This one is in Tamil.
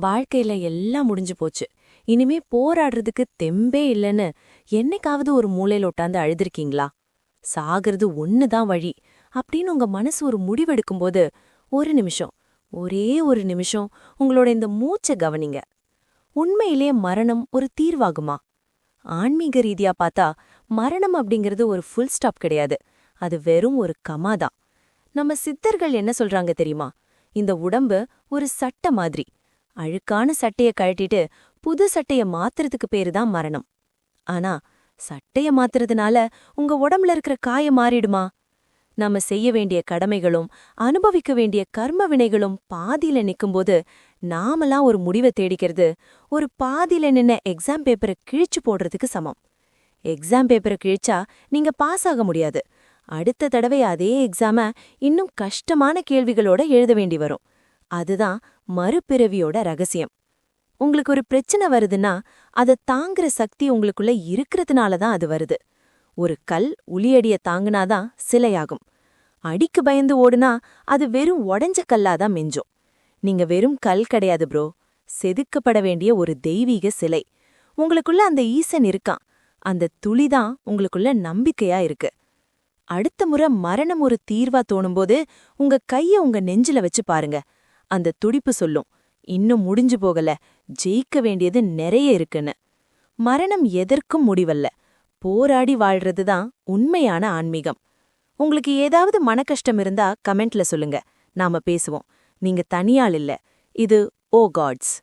வாழ்க்கையில எல்லாம் முடிஞ்சு போச்சு. இனிமே போராடுறதுக்கு தெம்பே இல்லைன்னு என்னைக்காவது ஒரு மூலையில உட்காந்து அழுதுருக்கீங்களா? சாகிறது ஒண்ணுதான் வழி அப்படின்னு உங்க மனசு ஒரு முடிவெடுக்கும்போது, ஒரு நிமிஷம், ஒரே ஒரு நிமிஷம் உங்களோட இந்த மூச்சை கவனிங்க. உண்மையிலே மரணம் ஒரு தீர்வாகுமா? ஆன்மீக ரீதியா பார்த்தா மரணம் அப்படிங்கிறது ஒரு ஃபுல் ஸ்டாப் கிடையாது. அது வெறும் ஒரு கமாதான். நம்ம சித்தர்கள் என்ன சொல்றாங்க தெரியுமா? இந்த உடம்பு ஒரு சட்டை மாதிரி. அழுக்கான சட்டைய கழட்டிட்டு புது சட்டைய மாத்துறதுக்கு பேருதான் மரணம். ஆனா சட்டைய மாத்துறதுனால உங்க உடம்புல இருக்கிற காயம் மாறிடுமா? நாம செய்ய வேண்டிய கடமைகளும் அனுபவிக்க வேண்டிய கர்ம வினைகளும் பாதியில நிக்கும்போது நாமெல்லாம் ஒரு முடிவை தேடிக்கிறது ஒரு பாதியில நின்ன எக்ஸாம் பேப்பரை கிழிச்சு போடுறதுக்கு சமம். எக்ஸாம் பேப்பரை கிழிச்சா நீங்க பாஸ் ஆக முடியாது. அடுத்த தடவை அதே எக்ஸாம இன்னும் கஷ்டமான கேள்விகளோட எழுத வேண்டி வரும். அதுதான் மறுபிறவியோட ரகசியம். உங்களுக்கு ஒரு பிரச்சனை வருதுன்னா அதை தாங்குற சக்தி உங்களுக்குள்ள இருக்கிறதுனால தான் அது வருது. ஒரு கல் உளியடிய தாங்குனாதான் சிலையாகும். அடிக்கு பயந்து ஓடுனா அது வெறும் உடைஞ்ச கல்லாதான் மிஞ்சும். நீங்க வெறும் கல் கிடையாது ப்ரோ, செதுக்கப்பட வேண்டிய ஒரு தெய்வீக சிலை. உங்களுக்குள்ள அந்த ஈசன் இருக்கான். அந்த துளிதான் உங்களுக்குள்ள நம்பிக்கையா இருக்கு. அடுத்த முறை மரணம் ஒரு தீர்வா தோணும்போது உங்க கைய உங்க நெஞ்சில வச்சு பாருங்க. அந்த துடிப்பு சொல்லும், இன்னும் முடிஞ்சு போகல, ஜெயிக்க வேண்டியது நிறைய இருக்குன்னு. மரணம் எதற்கும் முடிவல்ல, போராடி வாழ்றதுதான் உண்மையான ஆன்மீகம். உங்களுக்கு ஏதாவது மனக்கஷ்டம் இருந்தா கமெண்ட்ல சொல்லுங்க, நாம பேசுவோம். நீங்க தனியாள் இல்ல. இது ஓ காட்ஸ்.